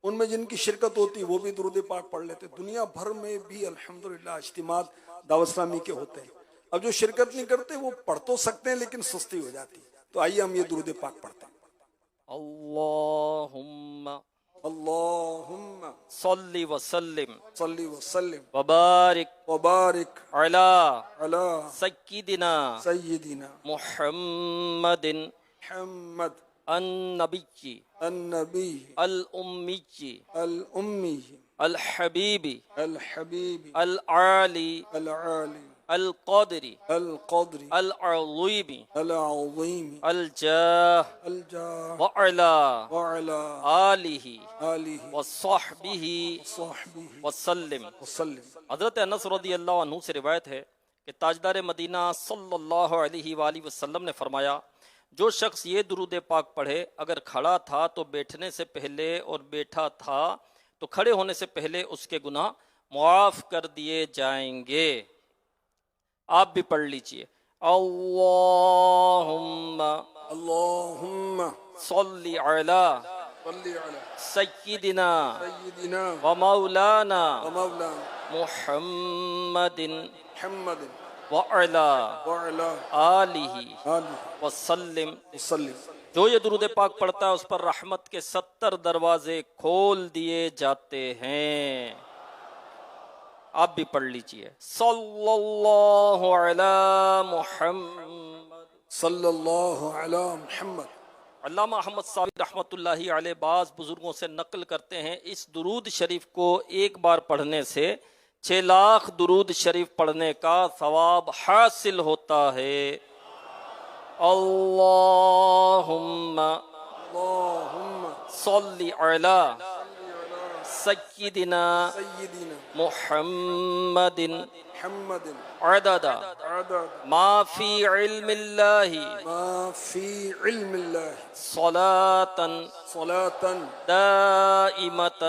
ان میں جن کی شرکت ہوتی وہ بھی درود پاک پڑھ لیتے. دنیا بھر میں بھی الحمدللہ اجتماعات دعوت اسلامی کے ہوتے ہیں. اب جو شرکت نہیں کرتے وہ پڑھ تو سکتے ہیں لیکن سستی ہو جاتی ہے. تو آئیے ہم یہ درود پاک پڑھتے ہیں. اللہم اللہم صلی وسلم صلی وسلم وبارک وبارک علی علی سیدنا سیدنا محمد محمد النبی النبی الامی الامی الحبیب الحبیب العالی العالی القدری القدری العظیم العظیم الجاہ الجاہ وعلا وعلا آلہ آلہ وصحبہ وصحبہ وسلم. وسلم. حضرت انس رضی اللہ عنہ سے روایت ہے کہ تاجدار مدینہ صلی اللہ علیہ وآلہ وسلم نے فرمایا جو شخص یہ درود پاک پڑھے اگر کھڑا تھا تو بیٹھنے سے پہلے اور بیٹھا تھا تو کھڑے ہونے سے پہلے اس کے گناہ معاف کر دیے جائیں گے. آپ بھی پڑھ لیجئے. اللہم اللہم صلی علی صلی علی سیدنا سیدنا و مولانا ومولانا محمد محمد وعلا وعلا آلہ آلہ وسلم. وسلم. جو یہ درود پاک پڑھتا ہے اس پر رحمت کے 70 دروازے کھول دیے جاتے ہیں. آپ بھی پڑھ لیجئے. صلی اللہ علی محمد. صلی اللہ علی محمد. علامہ احمد صاحب رحمۃ اللہ علیہ بعض بزرگوں سے نقل کرتے ہیں اس درود شریف کو ایک بار پڑھنے سے 6 لاکھ درود شریف پڑھنے کا ثواب حاصل ہوتا ہے. اللہم اللہم صلی علی سیدنا سیدنا محمد محمد عدد عدد ما فی علم اللہ ما فی علم اللہ صلاة صلاة دائمة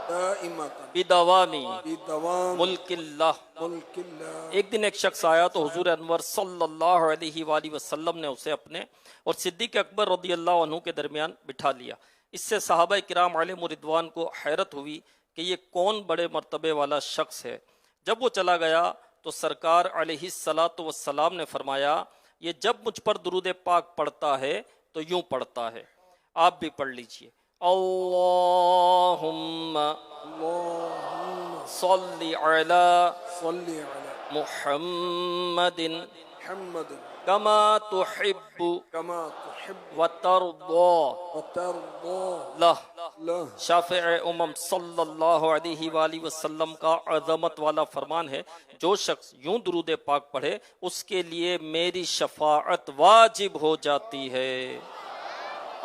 دائمة بدوامی بدوام ملک اللہ. ملک اللہ. ایک دن ایک شخص آیا تو حضور انور صلی اللہ علیہ وآلہ وسلم نے اسے اپنے اور صدیق اکبر رضی اللہ عنہ کے درمیان بٹھا لیا. اس سے صحابہ کرام علیہم رضوان کو حیرت ہوئی کہ یہ کون بڑے مرتبے والا شخص ہے. جب وہ چلا گیا تو سرکار علیہ الصلاۃ والسلام نے فرمایا یہ جب مجھ پر درود پاک پڑھتا ہے تو یوں پڑھتا ہے. آپ بھی پڑھ لیجئے. اللہم اللہم صلی علی صلی علی محمد محمد کما تحب کما تحب وترضى وترضى لہ. لہ. شافع امم صلی اللہ علیہ وآلہ وسلم کا عظمت والا فرمان ہے جو شخص یوں درود پاک پڑھے اس کے لیے میری شفاعت واجب ہو جاتی ہے.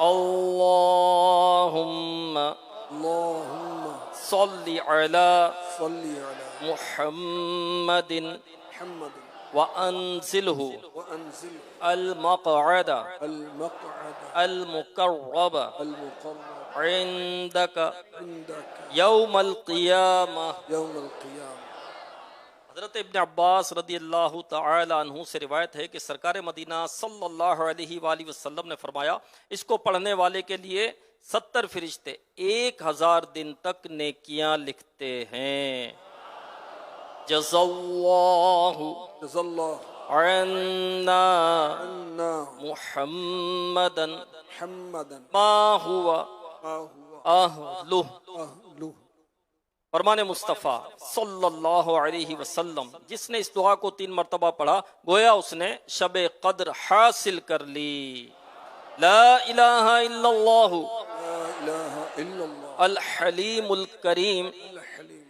اللہم اللہم صلی علی صلی علی محمد محمد وانزلہ وانزل المقعد المقعد المقرب المقرب عندک عندك یوم القیامہ. یوم القیامہ. حضرت ابن عباس رضی اللہ تعالی عنہ سے روایت ہے کہ سرکار مدینہ صلی اللہ علیہ وآلہ وسلم نے فرمایا اس کو پڑھنے والے کے لیے 70 فرشتے 1000 دن تک نیکیاں لکھتے ہیں. جزا اللہ جزا اللہ عنا عنا محمدا محمدا ما ہوا ما هو اہلہ. اہلہ. فرمان مصطفیٰ صلی اللہ علیہ وسلم جس نے اس دعا کو 3 مرتبہ پڑھا گویا اس نے شب قدر حاصل کر لی. لا الہ الا اللہ لا الہ الا اللہ الحلیم الکریم الحلیم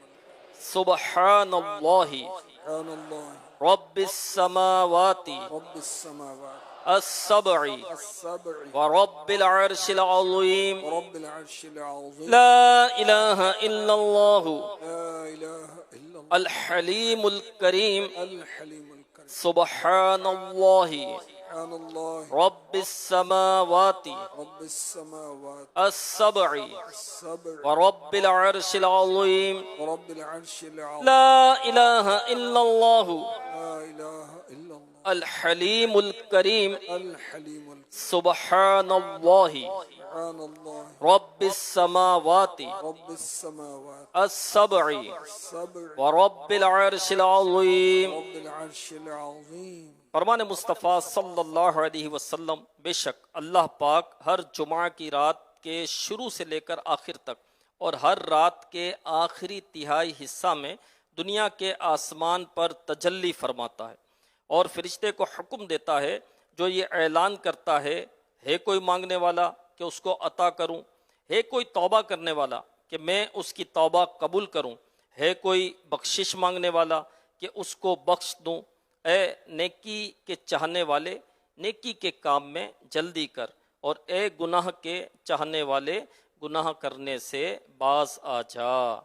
سبحان اللہ سبحان اللہ رب السماوات رب السماوات السبع السبع ورب العرش العظیم ورب العرش العظیم لا الہ الا اللہ لا الہ الا اللہ الحلیم الکریم الحلیم الکریم سبحان اللہ سبحان اللہ رب السماوات رب السماوات السبع السبع ورب العرش العظیم ورب العرش العظیم لا الہ الا اللہ لا الہ الا اللہ الحلیم الکریم الحلیم سبحان اللہ سبحان اللہ رب السماوات رب السماوات السبع السبع ورب العرش العظیم. رب العرش العظیم. فرمان مصطفیٰ صلی اللہ علیہ وسلم، بے شک اللہ پاک ہر جمعہ کی رات کے شروع سے لے کر آخر تک اور ہر رات کے آخری تہائی حصہ میں دنیا کے آسمان پر تجلی فرماتا ہے اور فرشتے کو حکم دیتا ہے جو یہ اعلان کرتا ہے کوئی مانگنے والا کہ اس کو عطا کروں، ہے کوئی توبہ کرنے والا کہ میں اس کی توبہ قبول کروں، ہے کوئی بخشش مانگنے والا کہ اس کو بخش دوں. اے نیکی کے چاہنے والے نیکی کے کام میں جلدی کر، اور اے گناہ کے چاہنے والے گناہ کرنے سے باز آ جا.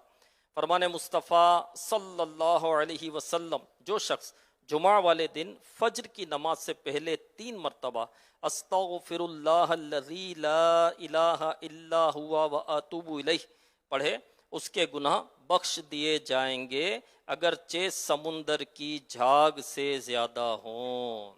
فرمان مصطفیٰ صلی اللہ علیہ وسلم، جو شخص جمعہ والے دن فجر کی نماز سے پہلے 3 مرتبہ استغفر اللہ الذی لا الہ الا ہوا واتوب الیہ پڑھے، اس کے گناہ بخش دیے جائیں گے اگرچہ سمندر کی جھاگ سے زیادہ ہوں.